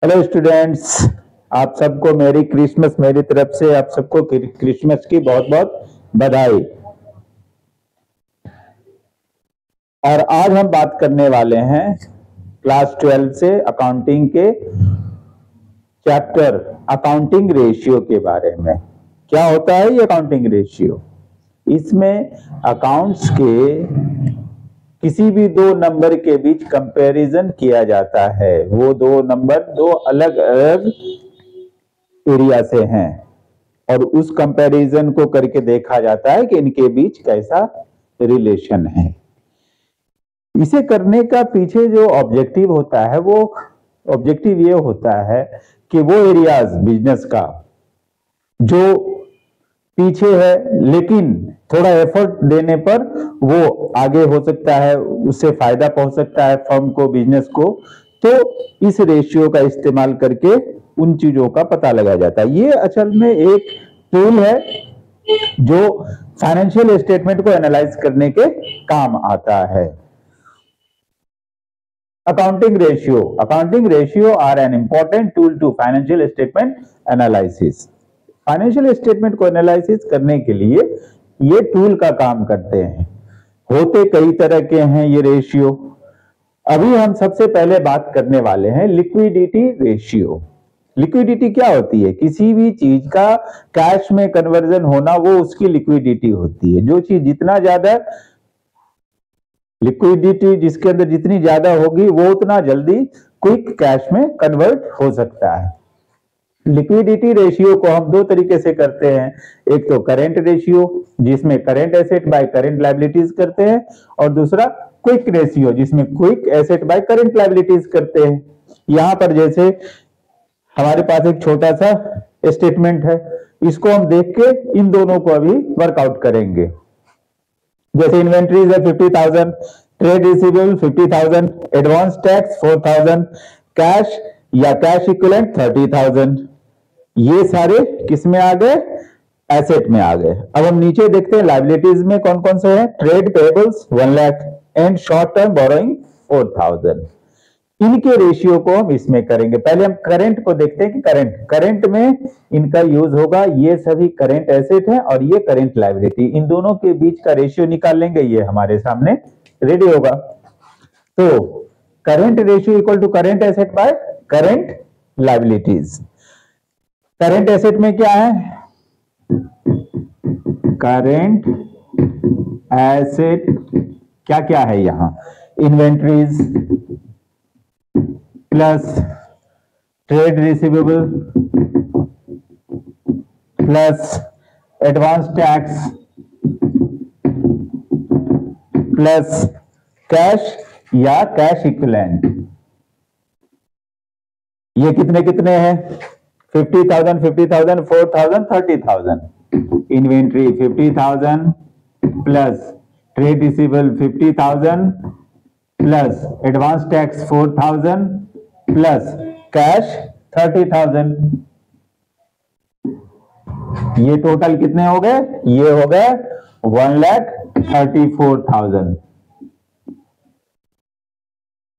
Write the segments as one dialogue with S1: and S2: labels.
S1: Hello students, आप सबको मेरी क्रिसमस, मेरी तरफ से आप सबको क्रिसमस की बहुत बहुत बधाई। और आज हम बात करने वाले हैं क्लास 12 से अकाउंटिंग के चैप्टर अकाउंटिंग रेशियो के बारे में। क्या होता है ये अकाउंटिंग रेशियो? इसमें अकाउंट्स के किसी भी दो नंबर के बीच कंपैरिजन किया जाता है। वो दो नंबर दो अलग अलग एरिया से हैं और उस कंपैरिजन को करके देखा जाता है कि इनके बीच कैसा रिलेशन है। इसे करने का पीछे जो ऑब्जेक्टिव होता है वो ऑब्जेक्टिव ये होता है कि वो एरियाज बिजनेस का जो पीछे है लेकिन थोड़ा एफर्ट देने पर वो आगे हो सकता है, उससे फायदा पहुंच सकता है फर्म को, बिजनेस को, तो इस रेशियो का इस्तेमाल करके उन चीजों का पता लगाया जाता है। ये असल में एक टूल है जो फाइनेंशियल स्टेटमेंट को एनालाइज करने के काम आता है। Accounting ratio are an important tool to financial statement analysis. Financial statement को एनालिसिस करने के लिए ये टूल का काम करते हैं। होते कई तरह के हैं ये रेशियो। अभी हम सबसे पहले बात करने वाले हैं लिक्विडिटी रेशियो। लिक्विडिटी क्या होती है? किसी भी चीज का कैश में कन्वर्जन होना, वो उसकी लिक्विडिटी होती है। जो चीज जितना ज्यादा लिक्विडिटी जिसके अंदर जितनी ज्यादा होगी वो उतना जल्दी क्विक कैश में कन्वर्ट हो सकता है। लिक्विडिटी रेशियो को हम दो तरीके से करते हैं। एक तो करेंट रेशियो जिसमें current asset by current liabilities करते हैं, और दूसरा क्विक रेशियो जिसमें quick asset by current liabilities करते हैं। यहां पर जैसे हमारे पास एक छोटा सा स्टेटमेंट है, इसको हम देख के इन दोनों को अभी वर्कआउट करेंगे। जैसे इन्वेंट्रीज है 50,000, trade receivable 50,000, advance tax 4,000, cash या कैश इक्विवेलेंट 30,000। ये सारे किस में आ गए? एसेट में आ गए। अब हम नीचे देखते हैं लायबिलिटीज में कौन कौन से हैं। Trade payables 1 lakh and short term borrowing 4,000। इनके रेशियो को हम इसमें करेंगे। पहले हम करंट को देखते हैं कि करंट में इनका यूज होगा। ये सभी करंट एसेट है और ये करंट लायबिलिटी, इन दोनों के बीच का रेशियो निकाल लेंगे। ये हमारे सामने रेडी होगा। तो current ratio equal to current asset by current liabilities. Current asset में क्या है? करंट एसेट क्या क्या है यहां? Inventories plus trade receivable plus advance tax plus cash या कैश इक्विवेलेंट। ये कितने कितने हैं? 50,000, 50,000, 4,000, 30,000। Inventory 50,000 plus trade receivable 50,000 plus advance tax 4,000 plus cash 30,000। ये टोटल कितने हो गए? ये हो गए 1,34,000।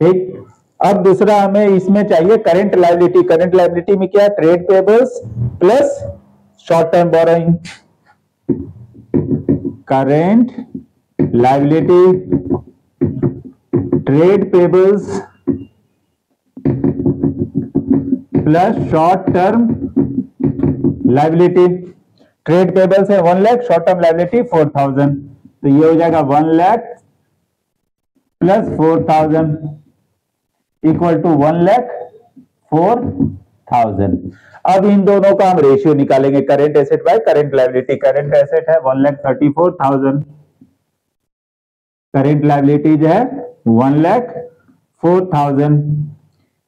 S1: ठीक। अब दूसरा हमें इसमें चाहिए करंट लायबिलिटी। करंट लायबिलिटी में क्या है? Trade payables plus short term borrowing. Current liability trade payables plus short term liability. Trade payables है 1 लाख, शॉर्ट टर्म लायबिलिटी 4,000, तो ये हो जाएगा 1 लाख प्लस 4,000 इक्वल टू 1,04,000। अब इन दोनों का हम रेशियो निकालेंगे, current asset by current liability. Current asset है 1,34,000, करंट लायबिलिटीज है 1,04,000।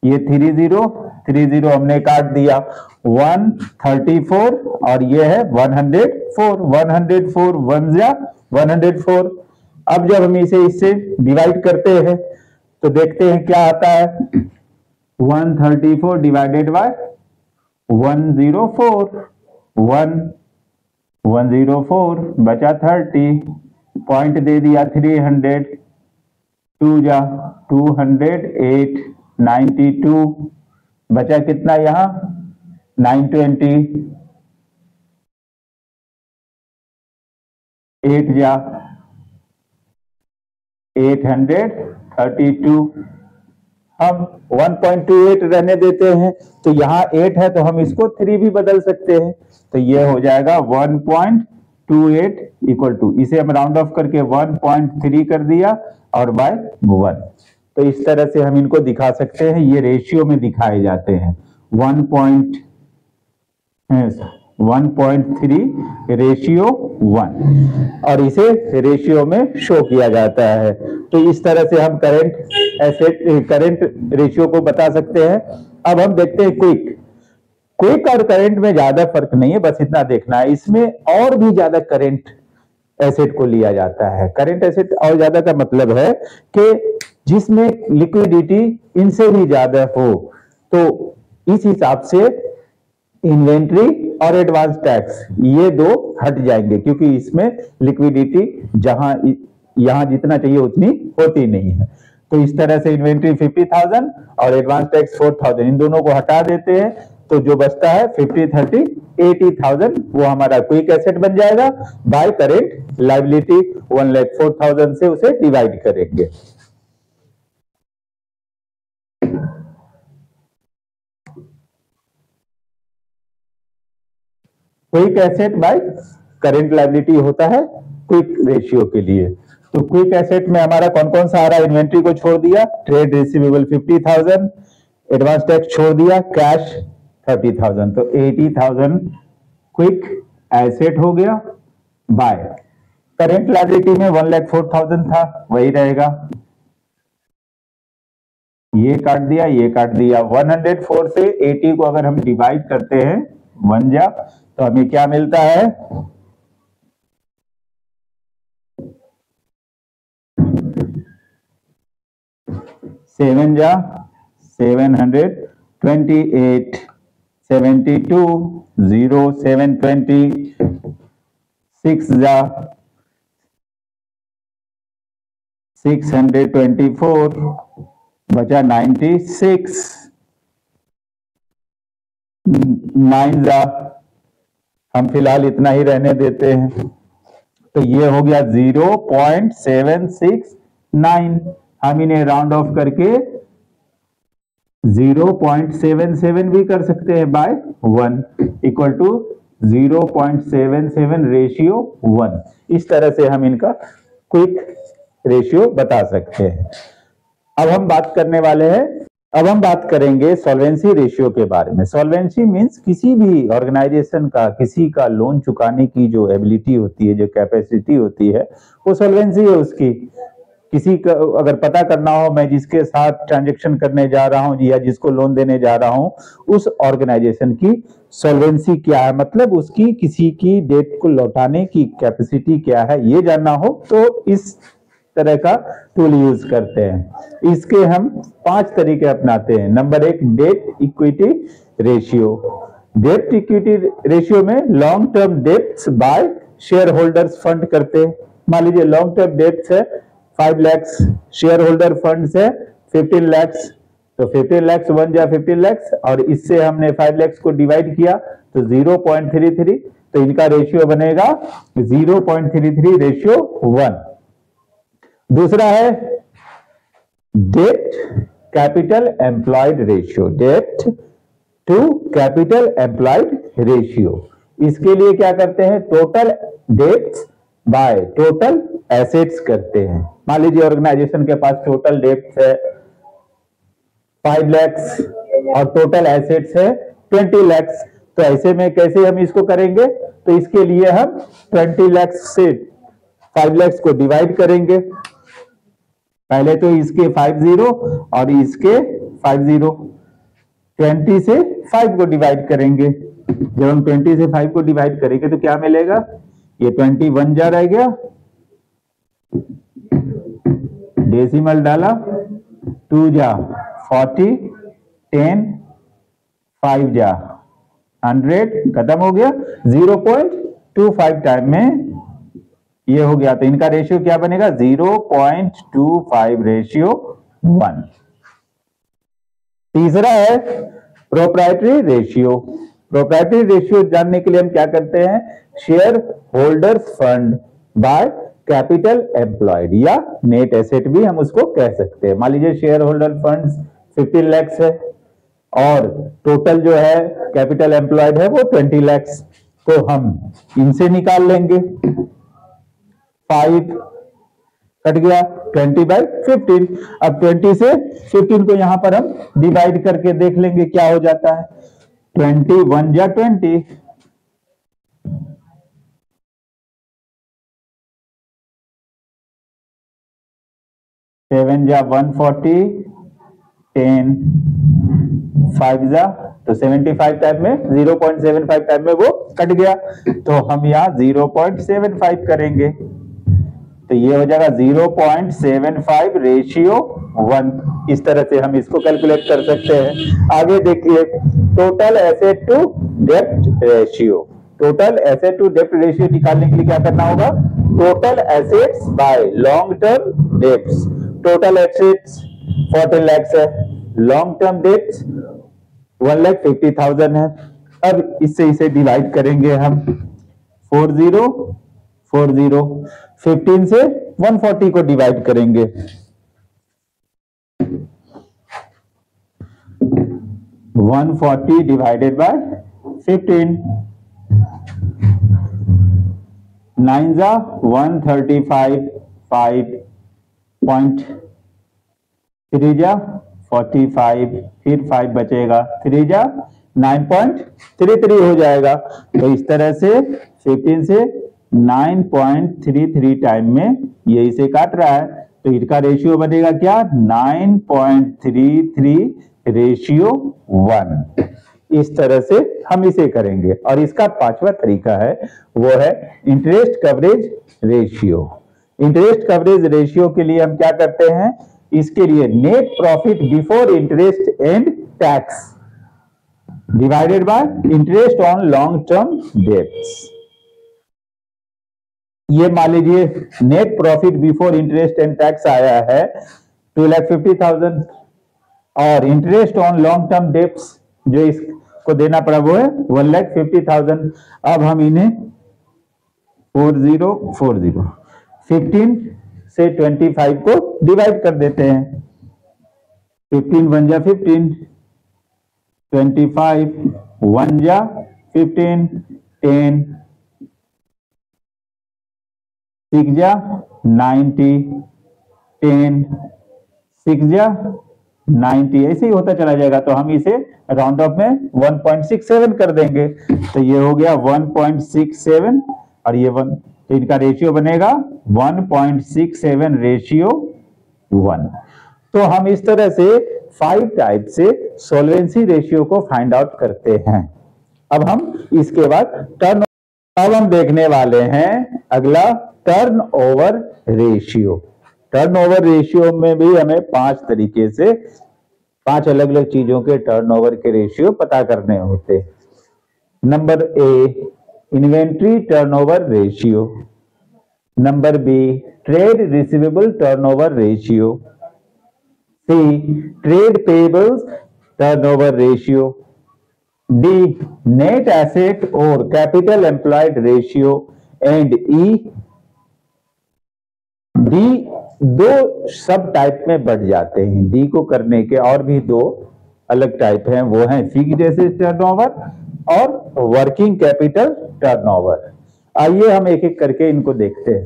S1: ये 30 हमने काट दिया, 134 और ये है 104, 104 1 जा 104। अब जब हम इसे इससे डिवाइड करते हैं तो देखते हैं क्या आता है। 134 डिवाइडेड बाय 104, 104 बचा 30, पॉइंट दे दिया 300, 2 जा 208, 92, बचा कितना यहाँ 920, 8 जा 832, हम 1.28 रहने देते हैं, तो यहाँ 8 है तो हम इसको 3 भी बदल सकते हैं, तो ये हो जाएगा 1.28 इक्वल टू, इसे हम राउंड ऑफ करके 1.3 कर दिया और बाय 1। तो इस तरह से हम इनको दिखा सकते हैं, ये रेशियो में दिखाए जाते हैं 1.3 रेशियो 1, और इसे रेशियो में शो किया जाता है। तो इस तरह से हम करंट रेशियो को बता सकते हैं। अब हम देखते हैं क्विक और करंट में ज्यादा फर्क नहीं है, बस इतना देखना है, इसमें और भी ज्यादा करंट एसेट को लिया जाता है। करंट एसेट और ज्यादा का मतलब है कि जिसमें लिक्विडिटी इनसे भी ज्यादा हो, तो इस हिसाब से इन्वेंट्री और एडवांस टैक्स ये दो हट जाएंगे, क्योंकि इसमें लिक्विडिटी यहां जितना चाहिए उतनी होती नहीं है। तो इस तरह से इन्वेंट्री 50,000 और एडवांस टैक्स 4,000, इन दोनों को हटा देते हैं, तो जो बचता है 50, 30, 80,000, वो हमारा क्विक एसेट बन जाएगा। बाय करेंट लायबिलिटी 1,04,000 से उसे डिवाइड करेंगे। Quick asset by current liability होता है क्विक रेशियो के लिए। तो क्विक एसेट में हमारा कौन कौन सा आ रहा है? इन्वेंट्री को छोड़ दिया, ट्रेड रिसीवेबल 50,000, एडवांस टैक्स छोड़ दिया, कैश 30,000, तो 80,000 क्विक एसेट हो गया। बाय करेंट लायबिलिटी में 1,04,000 था, वही रहेगा, ये काट दिया, ये काट दिया। 104 से 80 को अगर हम डिवाइड करते हैं 1 जा, तो हमें क्या मिलता है? 7 जा 728, 72, 0, 720, 6 जा 624, बचा 96, 9 जा, हम फिलहाल इतना ही रहने देते हैं, तो ये हो गया 0.769। हम इन्हें राउंड ऑफ करके 0.77 भी कर सकते हैं बाय 1 इक्वल टू 0.77 रेशियो 1। इस तरह से हम इनका क्विक रेशियो बता सकते हैं। अब हम बात करने वाले हैं, अब हम बात करेंगे सॉल्वेंसी रेशियो के बारे में। सॉल्वेंसी मींस किसी भी ऑर्गेनाइजेशन का, किसी का लोन चुकाने की जो एबिलिटी होती है, जो कैपेसिटी होती है, वो सॉल्वेंसी है उसकी। किसी का अगर पता करना हो, मैं जिसके साथ ट्रांजैक्शन करने जा रहा हूं या जिसको लोन देने जा रहा हूं, उस ऑर्गेनाइजेशन की सॉल्वेंसी क्या है, मतलब उसकी किसी की डेट को लौटाने की कैपेसिटी क्या है, ये जानना हो तो इस तरह का टूल यूज करते हैं। इसके हम 5 तरीके अपनाते हैं। नंबर 1, debt equity ratio. Debt equity ratio में long term debts by share holders fund करते हैं। मान लीजिए लॉन्ग टर्म डेट्स है 5 लाख, शेयर होल्डर फंड है 15 लाख, तो 15 लाख 1 जा 15 लाख, और इससे हमने 5 लाख को डिवाइड किया तो 0.33, तो इनका रेशियो बनेगा 0.33 रेशियो 1। दूसरा है debt capital employed ratio, debt to capital employed ratio. इसके लिए क्या करते हैं? Total debts by total assets करते हैं। मान लीजिए ऑर्गेनाइजेशन के पास टोटल डेट्स है 5 लाख और टोटल एसेट्स है 20 लाख, तो ऐसे में कैसे हम इसको करेंगे? तो इसके लिए हम 20 लाख से 5 लाख को डिवाइड करेंगे। पहले तो इसके 50 और इसके 50, 20 से 5 को डिवाइड करेंगे। जब हम 20 से 5 को डिवाइड करेंगे तो क्या मिलेगा? ये 21 जा रह गया, डेसिमल डाला, 2 जा 40, 10, 5 जा 100, खत्म हो गया। 0.25 टाइम में ये हो गया, तो इनका रेशियो क्या बनेगा? 0.25 रेशियो 1। तीसरा है प्रोप्राइटरी रेशियो, प्रोप्राइटरी रेशियो जानने के लिए हम क्या करते हैं, share holders fund by capital employed या नेट एसेट भी हम उसको कह सकते हैं। मान लीजिए शेयर होल्डर फंड्स 15 लाख है और टोटल जो है कैपिटल एम्प्लॉयड है वो 20 लाख, तो हम इनसे निकाल लेंगे, 5 कट गया 20/15। अब 20 से 15 को यहां पर हम डिवाइड करके देख लेंगे क्या हो जाता है, 21 या 20, 7 जा 140, 10 5 जा तो 75 टाइप में 0.75 टाइप में वो कट गया, तो हम यहाँ 0.75 करेंगे, तो ये हो जाएगा 0.75 रेशियो 1। इस तरह से हम इसको कैलकुलेट कर सकते हैं। आगे देखिए, total asset to dept ratio, total asset to dept ratio निकालने के लिए क्या करना होगा, total assets bye long term debts, total assets 14 lakh है, लॉन्ग टर्म डेप्ट्स 1,50,000 है। अब इससे इसे डिवाइड करेंगे हम, 40 40, 15 से 140 को डिवाइड करेंगे, 140 डिवाइडेड बाय 15, 9 जा 135, 5 3 जा 45, फिर 5 बचेगा, 3 जा 9.33 हो जाएगा। तो इस तरह से 15 से 9.33 टाइम में ये इसे काट रहा है, तो इसका रेशियो बनेगा क्या, 9.33 रेशियो 1। इस तरह से हम इसे करेंगे। और इसका पांचवा तरीका है वो है interest coverage ratio. Interest coverage ratio के लिए हम क्या करते हैं, इसके लिए net profit before interest and tax divided by interest on long term dates. ये मान लीजिए net profit before interest and tax आया है 2,50,000 और interest on long term dates जो इसको देना पड़ा वो है 1,50,000। अब हम इन्हें 40 15 से 25 को डिवाइड कर देते हैं, 15 1 जा 15, 25 1 जा 15, 10 6 जा 90, 10 6 जा 90, ऐसे ही होता चला जाएगा। तो हम इसे राउंड ऑफ में 1.67 कर देंगे, तो ये हो गया 1.67 और ये 1, तो इनका रेशियो बनेगा 1.67 रेशियो 1। तो हम इस तरह से 5 टाइप से सॉल्वेंसी रेशियो को फाइंड आउट करते हैं। अब हम इसके बाद अब हम देखने वाले हैं अगला टर्नओवर रेशियो। टर्नओवर रेशियो में भी हमें 5 तरीके से 5 अलग अलग चीजों के टर्नओवर के रेशियो पता करने होते। Number A inventory turnover ratio, number B trade receivable turnover ratio, C trade payables turnover ratio, D net asset और capital employed ratio and E D 2 सब टाइप में बढ़ जाते हैं। डी को करने के और भी 2 अलग टाइप हैं, वो हैं फिक्स्ड एसेट टर्नओवर और वर्किंग कैपिटल टर्नओवर। आइए हम एक एक करके इनको देखते हैं।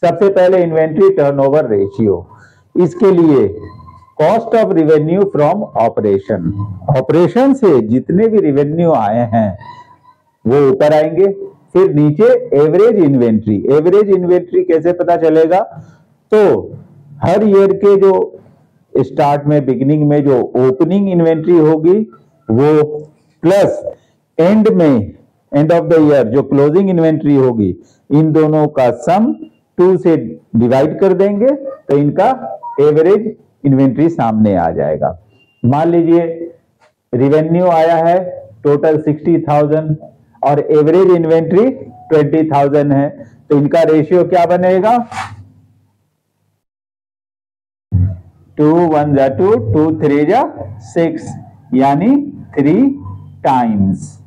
S1: सबसे पहले इन्वेंट्री टर्नओवर रेशियो, इसके लिए cost of revenue from operation, operation से जितने भी रिवेन्यू आए हैं वो ऊपर आएंगे। फिर नीचे एवरेज इन्वेंट्री, एवरेज इन्वेंट्री कैसे पता चलेगा, तो हर ईयर के जो स्टार्ट में बिगिनिंग में जो ओपनिंग इन्वेंट्री होगी वो प्लस एंड में एंड ऑफ द ईयर जो क्लोजिंग इन्वेंट्री होगी, इन दोनों का सम 2 से डिवाइड कर देंगे तो इनका एवरेज इन्वेंट्री सामने आ जाएगा। मान लीजिए रिवेन्यू आया है टोटल 60,000 और एवरेज इन्वेंट्री 20,000 है, तो इनका रेशियो क्या बनेगा, 2 1 जा 2, 2 3 जा 6, यानी 3 टाइम्स।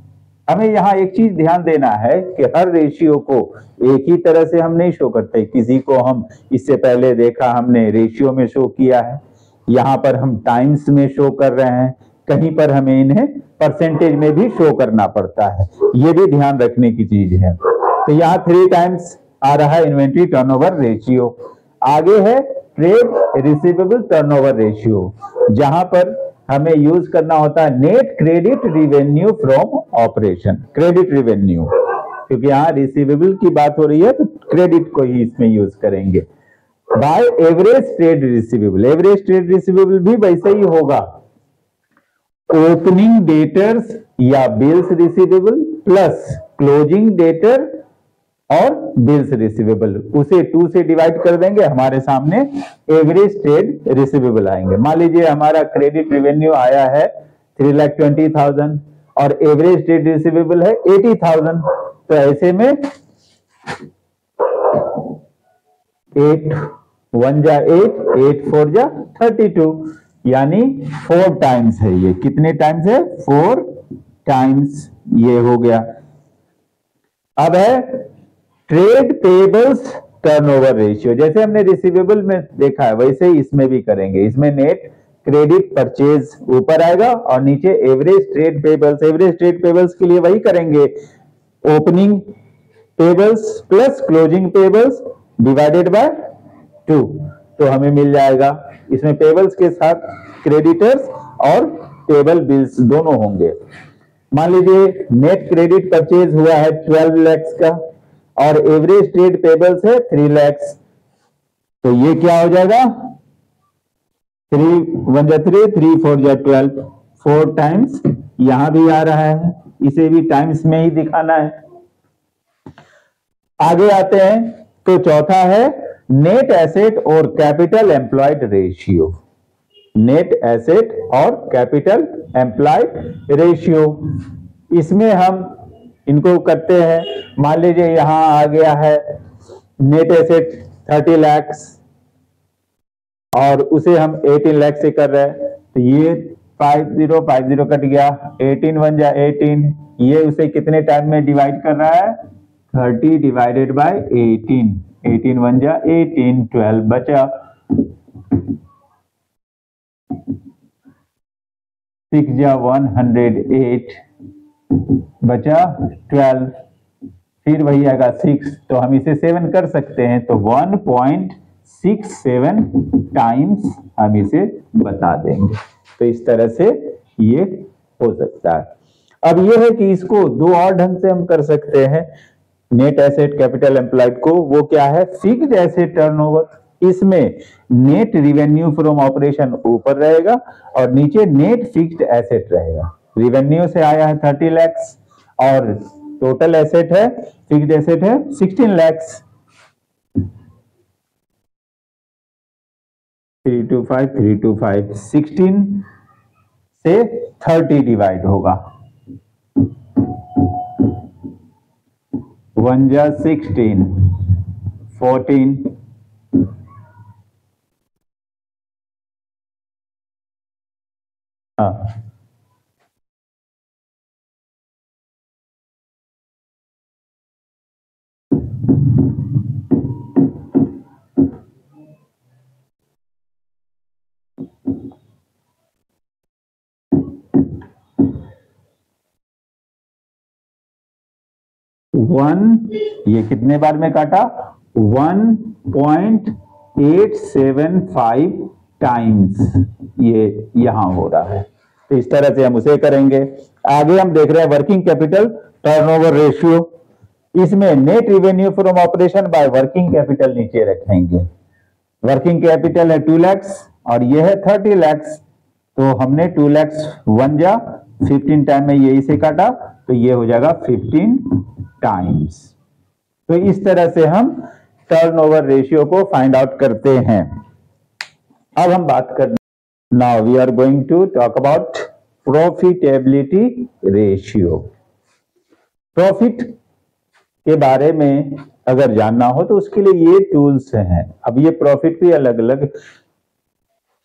S1: हमें यहाँ एक चीज ध्यान देना है कि हर रेशियो को एक ही तरह से हम नहीं शो करते। किसी को हम इससे पहले देखा हमने रेशियो में शो किया है, यहाँ पर हम टाइम्स में शो कर रहे हैं, कहीं पर हमें इन्हें परसेंटेज में भी शो करना पड़ता है, ये भी ध्यान रखने की चीज है। तो यहाँ 3 टाइम्स आ रहा है इन्वेंट्री टर्नओवर रेशियो। आगे है ट्रेड रिसीवेबल टर्नओवर रेशियो, जहां पर हमें यूज करना होता है net credit revenue from operation. Credit revenue, क्योंकि यहाँ रिसीवेबल की बात हो रही है तो क्रेडिट को ही इसमें यूज करेंगे। By average trade receivable, average trade receivable भी वैसे ही होगा, ओपनिंग डेटर्स या bills receivable plus closing debtor और बिल्स रिसीवेबल, उसे 2 से डिवाइड कर देंगे, हमारे सामने एवरेज ट्रेड रिसीवेबल आएंगे। मान लीजिए हमारा क्रेडिट रेवेन्यू आया है 3,20,000 और एवरेज ट्रेड रिसीवेबल है 80,000, तो ऐसे में 8 1 जा 8, 8 4 जा 32, यानी 4 टाइम्स है। ये कितने टाइम्स है? 4 टाइम्स ये हो गया। अब है ट्रेड पेबल्स टर्नओवर रेशियो। जैसे हमने रिसीवेबल में देखा है वैसे ही इसमें भी करेंगे। इसमें नेट क्रेडिट परचेज ऊपर आएगा और नीचे average trade payables. Average trade payables के लिए वही करेंगे, opening payables plus closing payables divided by 2, तो हमें मिल जाएगा। इसमें पेबल्स के साथ क्रेडिटर्स और पेबल बिल्स दोनों होंगे। मान लीजिए नेट क्रेडिट परचेज हुआ है 12 लाख का और एवरेज ट्रेड पेबल्स है 3 लाख, तो ये क्या हो जाएगा? 3 1 जा 3, 3 4 जा 12, 4 टाइम्स यहां भी आ रहा है, इसे भी टाइम्स में ही दिखाना है। आगे आते हैं तो चौथा है नेट एसेट और capital employed ratio. Net asset और कैपिटल एम्प्लॉयड रेशियो, इसमें हम इनको करते हैं। मान लीजिए यहां आ गया है नेट एसेट 30 लाख और उसे हम 18 लाख से कर रहे हैं, तो ये 50 कट गया, 18 1 जा 18, ये उसे कितने टाइम में डिवाइड कर रहा है? 30 डिवाइडेड बाय 18, 18 1 जा 18, 12 बचा, 6 जा 108 बचा 12, फिर वही आएगा 6, तो हम इसे 7 कर सकते हैं, तो 1.67 टाइम्स हम इसे बता देंगे। तो इस तरह से ये हो सकता है। अब ये है कि इसको 2 और ढंग से हम कर सकते हैं नेट एसेट कैपिटल एम्प्लॉयड को। वो क्या है? Fixed asset turnover. इसमें नेट रिवेन्यू फ्रॉम ऑपरेशन ऊपर रहेगा और नीचे नेट फिक्स्ड एसेट रहेगा। रिवेन्यू से आया है 30 लाख और टोटल एसेट है, फिक्स्ड एसेट है 16 लाख। 325 16 से 30 डिवाइड होगा, 1 जा 16, 14, हाँ, ये कितने बार में काटा? 1.875 टाइम्स ये यहां हो रहा है। तो इस तरह से हम उसे करेंगे। आगे हम देख रहे हैं वर्किंग कैपिटल टर्नओवर रेशियो। इसमें net revenue from operation by working capital नीचे रखेंगे। वर्किंग कैपिटल है 2 लाख और ये है 30 लाख, तो हमने 2 लाख 1 जा 15 टाइम में ये इसे काटा, तो ये हो जाएगा 15 टाइम्स। तो इस तरह से हम टर्नओवर रेशियो को फाइंड आउट करते हैं। अब हम बात कर, now we are going to talk about profitability ratio. Profit के बारे में अगर जानना हो तो उसके लिए ये टूल्स हैं। अब ये प्रॉफिट भी अलग अलग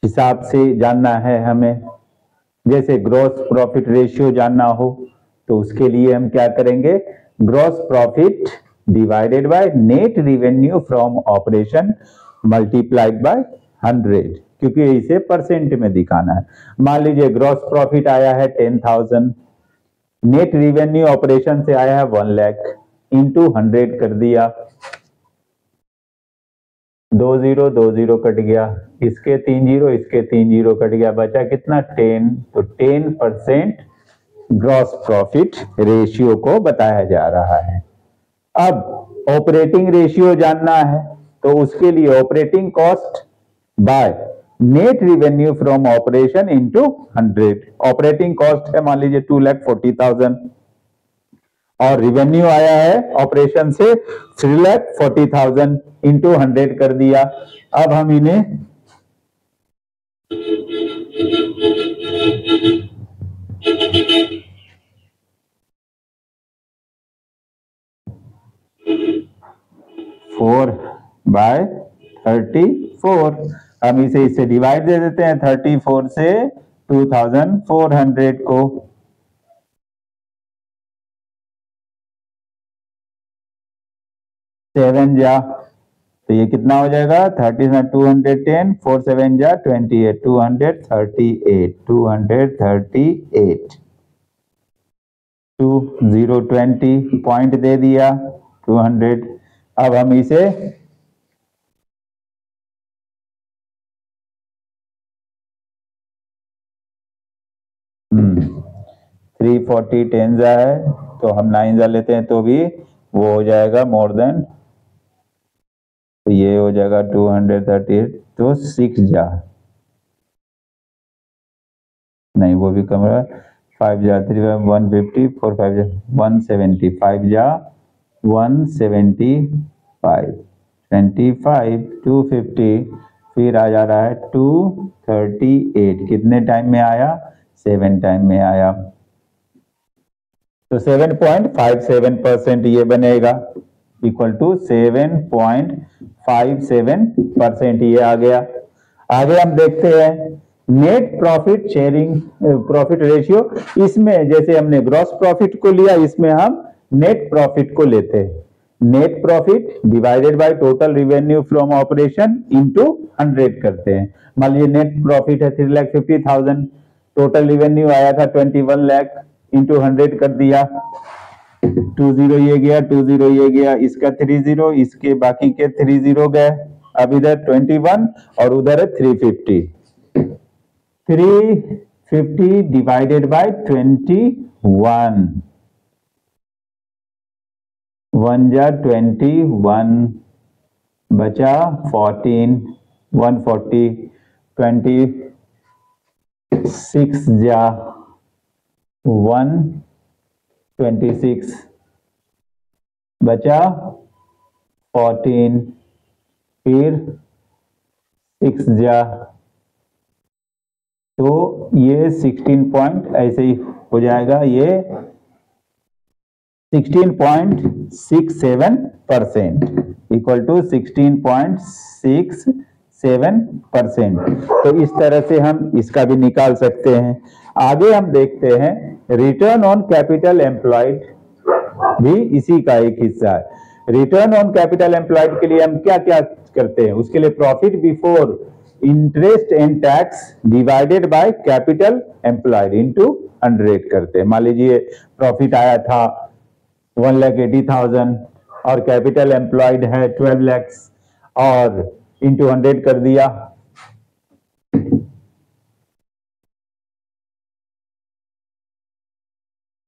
S1: हिसाब से जानना है हमें। जैसे ग्रॉस प्रॉफिट रेशियो जानना हो तो उसके लिए हम क्या करेंगे, gross profit divided by net revenue from operation multiplied by 100, क्योंकि इसे परसेंट में दिखाना है। मान लीजिए ग्रॉस प्रॉफिट आया है 10,000, नेट रिवेन्यू ऑपरेशन से आया है 1 लाख, इंटू 100 कर दिया, 2 0 2 0 कट गया, इसके 3 0 इसके 3 0 कट गया, बचा कितना 10। तो 10% ग्रॉस प्रॉफिट रेशियो को बताया जा रहा है। अब ऑपरेटिंग रेशियो जानना है तो उसके लिए operating cost by net revenue from operation into 100। Operating cost है मान लीजिए 2,40,000 और रिवेन्यू आया है ऑपरेशन से 3,40,000, इंटू 100 कर दिया। अब हम इन्हें फोर बाय 34, हम इसे इससे डिवाइड दे देते हैं, 34 से 2,400 को, 7 जा तो ये कितना हो जाएगा 30 210, 4 7 जा 28, 238, 238, 2 0 20 पॉइंट दे दिया 200। अब हम इसे थ्री 40 10 जा है तो हम 9 जा लेते हैं तो भी वो हो जाएगा मोर देन, तो ये हो जाएगा 238, तो 6 जा नहीं, वो भी कम रहा, 5 जा 3 150, 4 5 जा 175 जा 175, 25 250, फिर आ जा रहा है 238, कितने टाइम में आया 7 टाइम में आया, तो 7.57% ये बनेगा, इक्वल टू 7.57% ये आ गया। आगे हम देखते हैं net profit sharing profit ratio. इसमें जैसे हमने ग्रॉस प्रॉफिट को लिया, इसमें हम नेट प्रॉफिट को लेते हैं। Net profit divided by total revenue from operation into 100 करते हैं। मान लीजिए नेट प्रॉफिट है 3,50,000, टोटल रिवेन्यू आया था 21 लाख, इंटू 100 कर दिया, 2 0 ये गया, 2 0 ये गया, इसका 3 0, इसके बाकी के 3 0 गए। अब इधर 21 और उधर है 350, 350 डिवाइडेड बाय 21, 1 जा 21, बचा 14, 140, 26 जा 126, बचा 14, फिर 6 जा, तो ये 16 पॉइंट ऐसे ही हो जाएगा, ये 16.67% इक्वल टू 16.67%। तो इस तरह से हम इसका भी निकाल सकते हैं। आगे हम देखते हैं रिटर्न ऑन कैपिटल एम्प्लॉयड, भी इसी का एक हिस्सा है। रिटर्न ऑन कैपिटल एम्प्लॉयड के लिए हम क्या क्या करते हैं, उसके लिए profit before interest and tax divided by capital employed into 100 करते हैं। मान लीजिए प्रॉफिट आया था 1,80,000 और कैपिटल एम्प्लॉयड है 12 लाख और इंटू 100 कर दिया,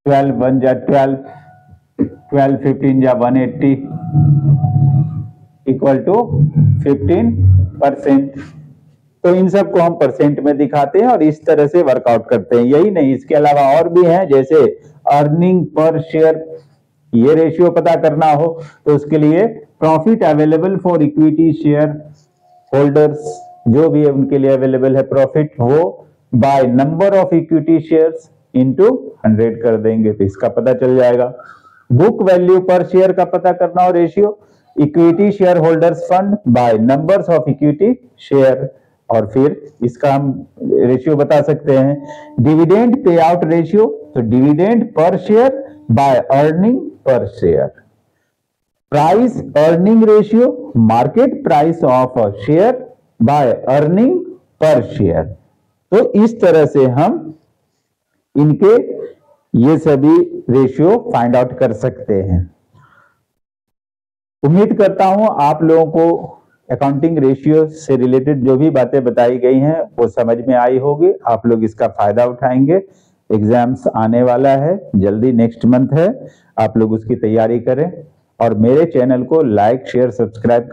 S1: 12 1 जा 12, 12 15 जा 180 इक्वल टू 15%। तो इन सब को हम परसेंट में दिखाते हैं और इस तरह से वर्कआउट करते हैं। यही नहीं, इसके अलावा और भी हैं, जैसे अर्निंग पर शेयर, ये रेशियो पता करना हो तो उसके लिए profit available for equity share holders, जो भी है उनके लिए अवेलेबल है प्रॉफिट, वो by number of equity shares into 100 कर देंगे तो इसका पता चल जाएगा। बुक वैल्यू पर शेयर का पता करना हो ratio, equity share holders fund by numbers of equity share, और फिर इसका हम रेशियो बता सकते हैं। डिविडेंड पे आउट रेशियो, तो dividend per share by earning per share. Price earning ratio, market price of a share by earning per share. तो इस तरह से हम इनके ये सभी रेशियो फाइंड आउट कर सकते हैं। उम्मीद करता हूं आप लोगों को अकाउंटिंग रेशियो से रिलेटेड जो भी बातें बताई गई हैं वो समझ में आई होगी। आप लोग इसका फायदा उठाएंगे। एग्जाम्स आने वाला है जल्दी, नेक्स्ट मंथ है, आप लोग उसकी तैयारी करें और मेरे चैनल को लाइक शेयर सब्सक्राइब